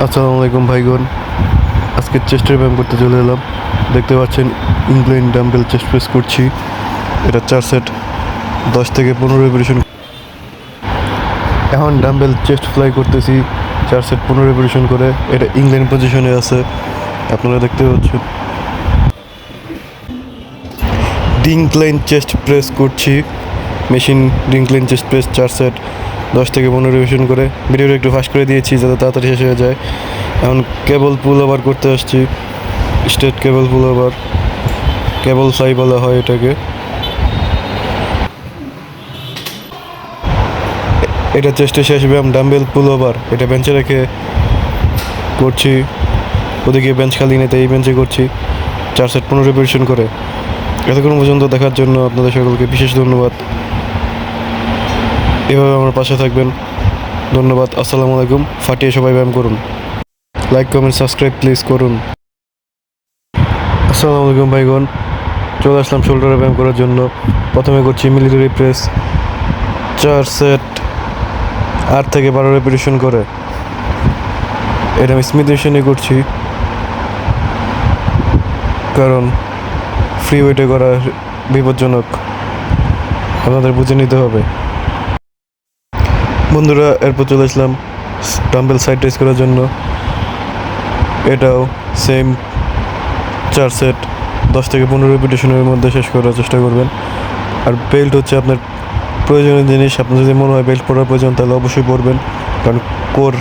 আসসালামু আলাইকুম ভাইগণ। আজকে চেস্টের ব্যায়াম করতে চলে এলাম। দেখতে পাচ্ছেন ইংল্যান্ড ডাম্বেল চেস্ট প্রেস করছি। এটা 4 সেট 10 থেকে 15 রেপিটেশন। এখন ডাম্বেল চেস্ট ফ্লাই করতেছি 4 সেট 15 রেপিটেশন করে। এটা ইংল্যান্ড পজিশনে আছে, আপনারা দেখতে পাচ্ছেন। ডিংক্লাইন চেস্ট প্রেস করছি, মেশিন ডিংক্লাইন চেস্ট প্রেস 4 সেট 10 থেকে 15 রেপিটেশন করে। ভিডিওটা একটু ফাস্ট করে দিয়েছি যাতে তাড়াতাড়ি শেষ হয়ে যায়। এখন কেবল পুল ওভার করতে আসছি, স্ট্রেট কেবল পুল ওভার, কেবল ফ্লাই বলা হয় এটাকে। এটা চেস্টে শেষ ব্যায়াম ডাম্বেল পুল ওভার। এটা বেঞ্চে রেখে করছি, ওদিকে বেঞ্চ খালি নিতে এই বেঞ্চে করছি 4 সেট 15 রেপিটেশন করে। এতক্ষণ পর্যন্ত দেখার জন্য আপনাদের সকলকে বিশেষ ধন্যবাদ। এভাবে আমার পাশে থাকবেন, ধন্যবাদ। আসসালামু আলাইকুম। ফাটিয়ে সবাই ব্যায়াম করুন, লাইক কমেন্ট সাবস্ক্রাইব প্লিজ করুন। আসসালামু আলাইকুম ভাইগণ, চলে আসলাম শোল্ডারে ব্যায়াম করার জন্য। প্রথমে করছি মিলিটারি প্রেস 4 সেট 8 থেকে 12 রেপিটেশন করে। এটা আমি স্মিথ মেশিনে করছি, কারণ ফ্রি ওয়েটে করা বিপজ্জনক, আপনাদের বুঝে নিতে হবে। বন্ধুরা, এরপর চলে আসলাম ডাম্বেল সাইড রেজ করার জন্য। এটাও সেম 4 সেট 10 থেকে 15 রেপিটেশনের মধ্যে শেষ করার চেষ্টা করবেন। আর বেল্ট হচ্ছে আপনার প্রয়োজনীয় জিনিস। আপনার যদি মনে হয় বেল্ট পরার প্রয়োজন তাহলে অবশ্যই পরবেন, কারণ কোর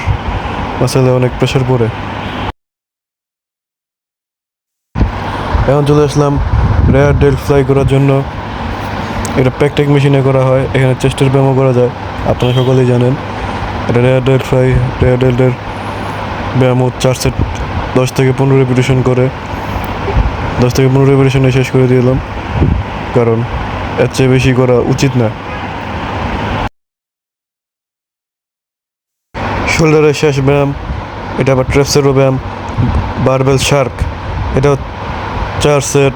মাসেলে অনেক প্রেশার পড়ে। এখন চলে আসলাম রেয়ার ডেল্ট ফ্লাই করার জন্য। এটা প্যাকটেক মেশিনে করা হয়, এখানে চেস্টের ব্যায়ামও করা যায়, আপনারা সকলেই জানেন। এটা রেয়ার ডেল্ট ফ্লাই, রেয়ার ডেল্টের ব্যায়ামও 4 সেট 10 থেকে 15 রেপিটেশন করে। 10 থেকে 15 রেপিটেশনে শেষ করে দিলাম, কারণ এর চেয়ে বেশি করা উচিত না। শোল্ডারের শেষ ব্যায়াম, এটা আবার ট্রেপসেরও ব্যায়াম, বারবেল শার্ক। এটা 4 সেট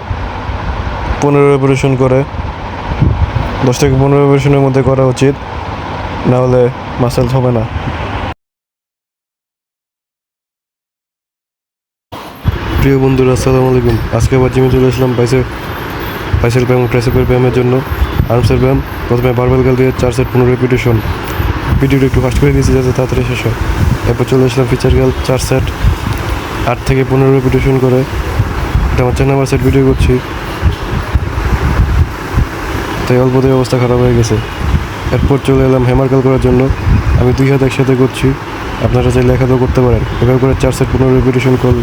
15 রেপিটেশন করে। 10 থেকে 15 রেপিটেশনের মধ্যে করা উচিত, না হলে মাসেল হবে না। প্রিয় বন্ধুরা, আসসালামু আলাইকুম। আজকে আবার জিমে চলে আসলাম বাইসেল ব্যায়াম, ট্রাইসেপের ব্যায়ামের জন্য। আর্মসের ব্যায়াম, প্রথমে বারবেল গাল দিয়ে 4 সেট 15 রেপিটেশন। ভিডিওটা একটু ফাস্ট করে দিয়েছি যাতে তাড়াতাড়ি শেষ হয়। এরপর চলে আসলাম ফিচার গাল 4 সেট 8 থেকে 15 রেপিটেশন করে। এটা আমার 4 নাম্বার সেট ভিডিও করছি, তাই অল্পতেই অবস্থা খারাপ হয়ে গেছে। এরপর চলে এলাম হ্যামার কাল করার জন্য। আমি 2 হাত একসাথে করছি, আপনারা চাইলে এক হাতেও করতে পারেন। এভাবে করে 4 সেট 15 রেপিটেশন করল।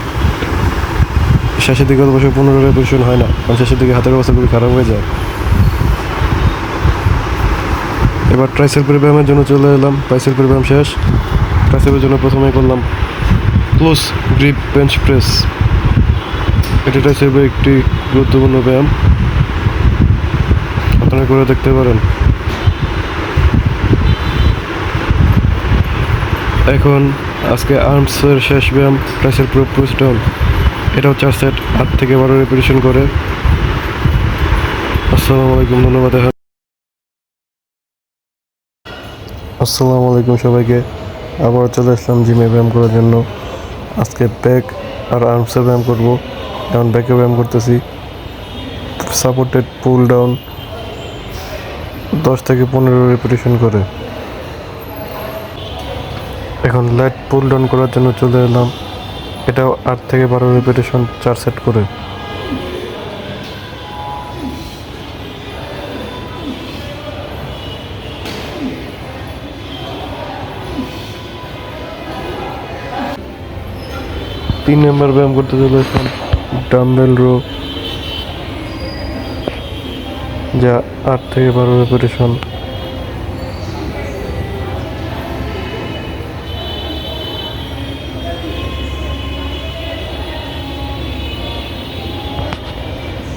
শেষের দিকে অবশ্য 15 রেপিটেশন হয় না, কারণ শেষের দিকে হাতের অবস্থা খুবই খারাপ হয়ে যায়। এবার ট্রাইসেপের ব্যায়ামের জন্য চলে এলাম। ট্রাইসেপের ব্যায়াম শেষ। ট্রাইসেপের জন্য প্রথমে করলাম ক্লোজ গ্রিপ বেঞ্চ প্রেস। এটি ট্রাইসেপের একটি গুরুত্বপূর্ণ ব্যায়াম, আপনারা করে দেখতে পারেন। এখন আজকে আর্মসের শেষ ব্যায়াম ট্রাইসেপ প্রো পুশ ডাউন। এটাও 4 সেট 8 থেকে 12 রেপিটেশন করে। আসসালামু আলাইকুম, ধন্যবাদ। আসসালামু আলাইকুম সবাইকে। আবার চলে আসলাম জিমে ব্যায়াম করার জন্য। আজকে ব্যাক আর আর্মসের ব্যায়াম করব। এখন ব্যাকে ব্যায়াম করতেছি, সাপোর্টেড পুল ডাউন 10 থেকে 15 রেপিটেশন করে। এখন লাইট পুল ডাউন করার জন্য চলে এলাম। এটাও 8 থেকে 12 রেপিটেশন 4 সেট করে। তিন নাম্বার ব্যায়াম করতে চলে আসলাম ডাম্বেল রো, যা 8 থেকে 12 রেপিটেশন।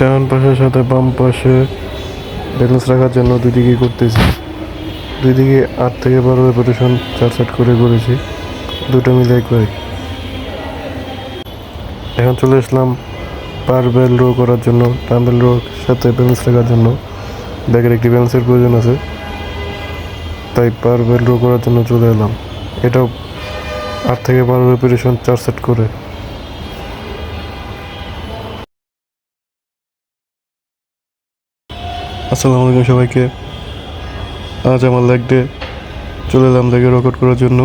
ডান পাশের সাথে বাম পাশে ব্যালেন্স রাখার জন্য দুই দিকে করতেছি। দুই দিকে 8 থেকে 12 রেপিটেশন 4 সেট করে করেছি, দুটো মিলে একবারে। এখন চলে আসলাম বারবেল রো করার জন্য। ডাম্বেল রোর সাথে ব্যালেন্স রাখার জন্য ব্যাগের একটি ব্যালেন্সের প্রয়োজন আছে, তাই বারবেল রো করার জন্য চলে এলাম। এটাও 8 থেকে 12 রেপিটেশন 4 সেট করে। আসসালামু আলাইকুম সবাইকে। আজ আমার লেগ ডে, চলে এলাম লেগে ওয়ার্কআউট করার জন্য।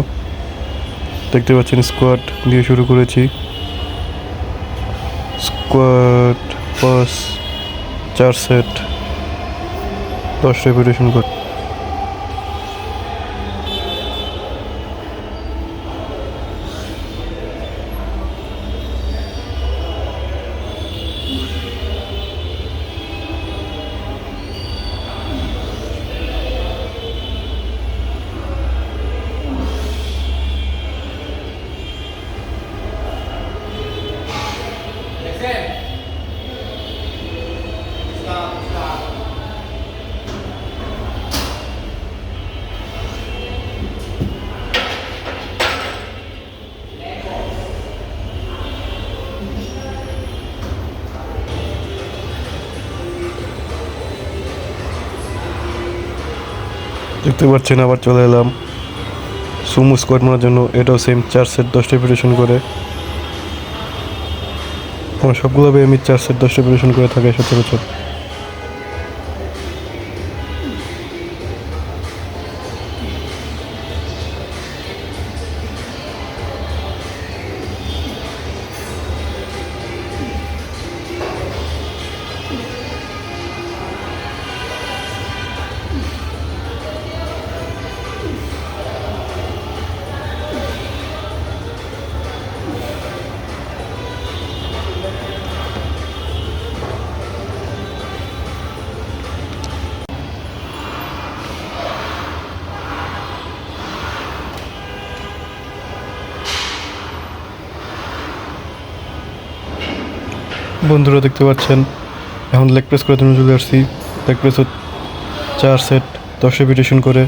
দেখতে পাচ্ছেন স্কোয়াট দিয়ে শুরু করেছি। স্কোয়াট পাস 4 সেট 10 রেপিটেশন করে। দেখতে পাচ্ছেন আবার চলে এলাম সুমো স্কোয়াট মারার জন্য। এটাও সেম 4 সেট 10 রেপিটেশন করে। আমার সবগুলো আমি 4 সেট 10 রেপিটেশন করে থাকে সচরাচর। বন্ধুরা দেখতে পাচ্ছেন এখন লেগ প্রেস করার জন্য চলে আসছি। লেগ প্রেস 4 সেট 10 রেপিটেশন করে।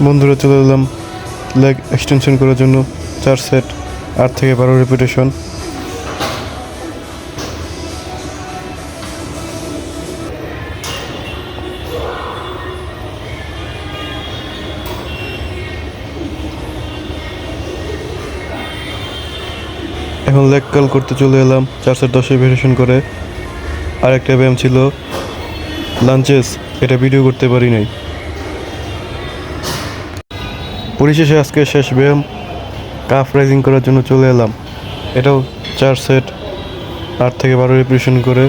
বন্ধুরা চলে এলাম লেগ এক্সটেনশন করার জন্য। 4 সেট 8 থেকে 12 রেপিটেশন। এখন লেগ কাল করতে চলে এলাম 4 সেট 10 রেপিটেশন করে। আরেকটা ব্যায়াম ছিল লাঞ্চেস, এটা ভিডিও করতে পারি নাই। পরিশেষে আজকে শেষ ব্যায়াম কাফ রাইজিং করার জন্য চলে এলাম। এটাও 4 সেট 8 থেকে 12 রেপিটেশন করে।